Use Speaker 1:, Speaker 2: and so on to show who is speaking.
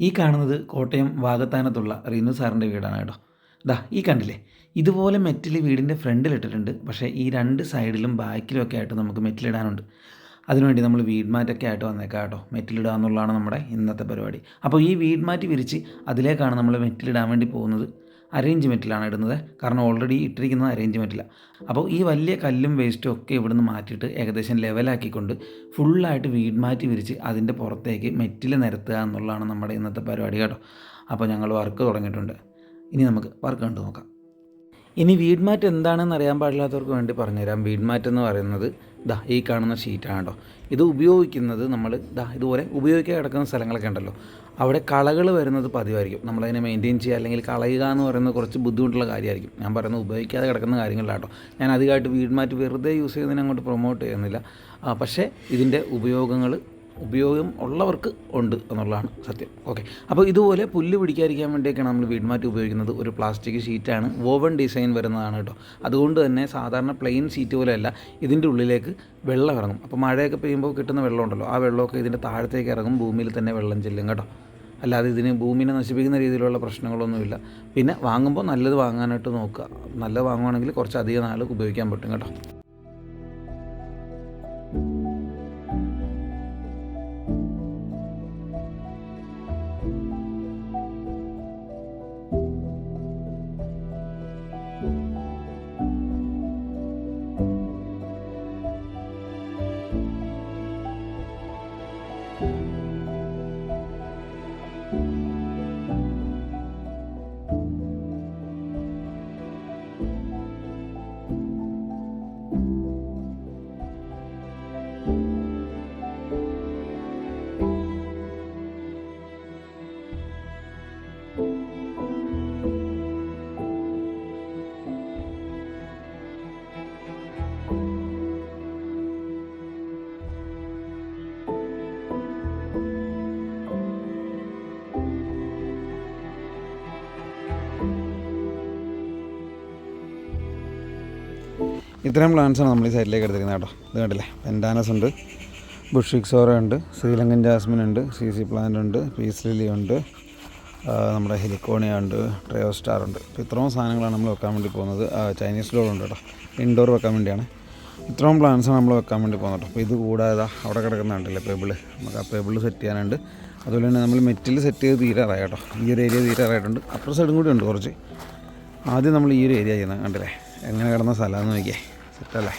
Speaker 1: ഈ കാണുന്നത് കോട്ടയം വാകത്താനത്തുള്ള റിനു സാറിൻ്റെ വീടാണ് കേട്ടോ. ദാ ഈ കണ്ടില്ലേ, ഇതുപോലെ മെറ്റൽ വീടിൻ്റെ ഫ്രണ്ടിലിട്ടിട്ടുണ്ട്. പക്ഷേ ഈ രണ്ട് സൈഡിലും ബാക്കിലും ഒക്കെ ആയിട്ട് നമുക്ക് മെറ്റലിടാനുണ്ട്. അതിനുവേണ്ടി നമ്മൾ വീട് മാറ്റൊക്കെ ആയിട്ട് വന്നേക്കാം കേട്ടോ. മെറ്റലിടുക എന്നുള്ളതാണ് നമ്മുടെ ഇന്നത്തെ പരിപാടി. അപ്പോൾ ഈ വീട് മാറ്റ് വിരിച്ച് അതിലേക്കാണ് നമ്മൾ മെറ്റലിടാൻ വേണ്ടി പോകുന്നത്. അരേഞ്ച് മെറ്റലാണ് ഇടുന്നത്, കാരണം ഓൾറെഡി ഇട്ടിരിക്കുന്നത് അരേഞ്ച് മെറ്റലാണ്. അപ്പോൾ ഈ വലിയ കല്ലും വേസ്റ്റും ഒക്കെ ഇവിടുന്ന് മാറ്റിയിട്ട് ഏകദേശം ലെവലാക്കിക്കൊണ്ട് ഫുള്ളായിട്ട് വീട് മാറ്റി വിരിച്ച് അതിൻ്റെ പുറത്തേക്ക് മെറ്റിൽ നിരത്തുക എന്നുള്ളതാണ് നമ്മുടെ ഇന്നത്തെ പരിപാടി കേട്ടോ. അപ്പോൾ ഞങ്ങൾ വർക്ക് തുടങ്ങിയിട്ടുണ്ട്. ഇനി നമുക്ക് വർക്ക് കണ്ടു നോക്കാം. ഇനി വീട് മാറ്റ് എന്താണെന്ന് അറിയാൻ പാടില്ലാത്തവർക്ക് വേണ്ടി പറഞ്ഞുതരാം. വീട് മാറ്റ് എന്ന് പറയുന്നത് ഈ കാണുന്ന ഷീറ്റാണ് കേട്ടോ. ഇത് ഉപയോഗിക്കുന്നത് നമ്മൾ ഇതുപോലെ ഉപയോഗിക്കാൻ കിടക്കുന്ന സ്ഥലങ്ങളൊക്കെ ഉണ്ടല്ലോ, അവിടെ കളകൾ വരുന്നത് പതിവായിരിക്കും. നമ്മളതിനെ മെയിൻറ്റെയിൻ ചെയ്യുക അല്ലെങ്കിൽ കളയുക എന്ന് പറയുന്നത് കുറച്ച് ബുദ്ധിമുട്ടുള്ള കാര്യമായിരിക്കും. ഞാൻ പറയുന്നത് ഉപയോഗിക്കാതെ കിടക്കുന്ന കാര്യങ്ങളിലാണ് കേട്ടോ. ഞാൻ അധികമായിട്ട് വീട് മാറ്റ് വെറുതെ യൂസ് ചെയ്യുന്നതിനെ അങ്ങോട്ട് പ്രൊമോട്ട് ചെയ്യുന്നില്ല. പക്ഷേ ഇതിൻ്റെ ഉപയോഗം ഉള്ളവർക്ക് ഉണ്ട് എന്നുള്ളതാണ് സത്യം. ഓക്കെ, അപ്പോൾ ഇതുപോലെ പുല്ല് പിടിക്കാതിരിക്കാൻ വേണ്ടിയൊക്കെയാണ് നമ്മൾ വീട് മാറ്റ് ഉപയോഗിക്കുന്നത്. ഒരു പ്ലാസ്റ്റിക് ഷീറ്റാണ്, വോവൻ ഡിസൈൻ വരുന്നതാണ് കേട്ടോ. അതുകൊണ്ട് തന്നെ സാധാരണ പ്ലെയിൻ ഷീറ്റ് പോലെയല്ല, ഇതിൻ്റെ ഉള്ളിലേക്ക് വെള്ളം ഇറങ്ങും. അപ്പോൾ മഴയൊക്കെ പെയ്യുമ്പോൾ കിട്ടുന്ന വെള്ളം ഉണ്ടല്ലോ, ആ വെള്ളമൊക്കെ ഇതിൻ്റെ താഴത്തേക്ക് ഇറങ്ങും, ഭൂമിയിൽ തന്നെ വെള്ളം ചെല്ലും കേട്ടോ. അല്ലാതെ ഇതിന് ഭൂമിനെ നശിപ്പിക്കുന്ന രീതിയിലുള്ള പ്രശ്നങ്ങളൊന്നുമില്ല. പിന്നെ വാങ്ങുമ്പോൾ നല്ലത് വാങ്ങാനായിട്ട് നോക്കുക. നല്ലത് വാങ്ങുവാണെങ്കിൽ കുറച്ചധികം നാൾ ഉപയോഗിക്കാൻ പറ്റും കേട്ടോ. ഇത്രയും പ്ലാന്റ്സാണ് നമ്മൾ ഈ സൈഡിലേക്ക് എടുത്തിരിക്കുന്നത് കേട്ടോ. ഇത് കണ്ടില്ലേ, പെൻഡാനസ് ഉണ്ട്, ബുഷ് വിക്സോറ ഉണ്ട്, ശ്രീലങ്കൻ ജാസ്മിൻ ഉണ്ട്, CC പ്ലാന്റ് ഉണ്ട്, പീസ് ലില്ലി ഉണ്ട്, നമ്മുടെ ഹെലിക്കോണിയ ഉണ്ട്, ട്രയോ സ്റ്റാർ ഉണ്ട്. അപ്പോൾ ഇത്രയും സാധനങ്ങളാണ് നമ്മൾ വെക്കാൻ വേണ്ടി പോകുന്നത്. ചൈനീസ് ഡോൾ ഉണ്ട് കേട്ടോ, ഇൻഡോർ വെക്കാൻ വേണ്ടിയാണ്. ഇത്രയും പ്ലാന്റ്സാണ് നമ്മൾ വെക്കാൻ വേണ്ടി പോകുന്നത് കേട്ടോ. അപ്പോൾ ഇത് കൂടാതെ അവിടെ കിടക്കുന്നുണ്ടല്ലേ പെബിള്, നമുക്ക് ആ പെബിള് സെറ്റ് ചെയ്യാനുണ്ട്. അതുപോലെ തന്നെ നമ്മൾ മെറ്റിൽ സെറ്റ് ചെയ്ത് തീരാറായി കേട്ടോ. ഈ ഒരു ഏരിയ തീരാറായിട്ടുണ്ട്. അപ്പുറ സൈഡും കൂടി ഉണ്ട് കുറച്ച്. ആദ്യം നമ്മൾ ഈ ഒരു ഏരിയ ചെയ്യുന്നത് കണ്ടില്ലേ, എങ്ങനെ കിടന്ന സ്ഥലമാണെന്ന് നോക്കിയേ, സെറ്റല്ലേ.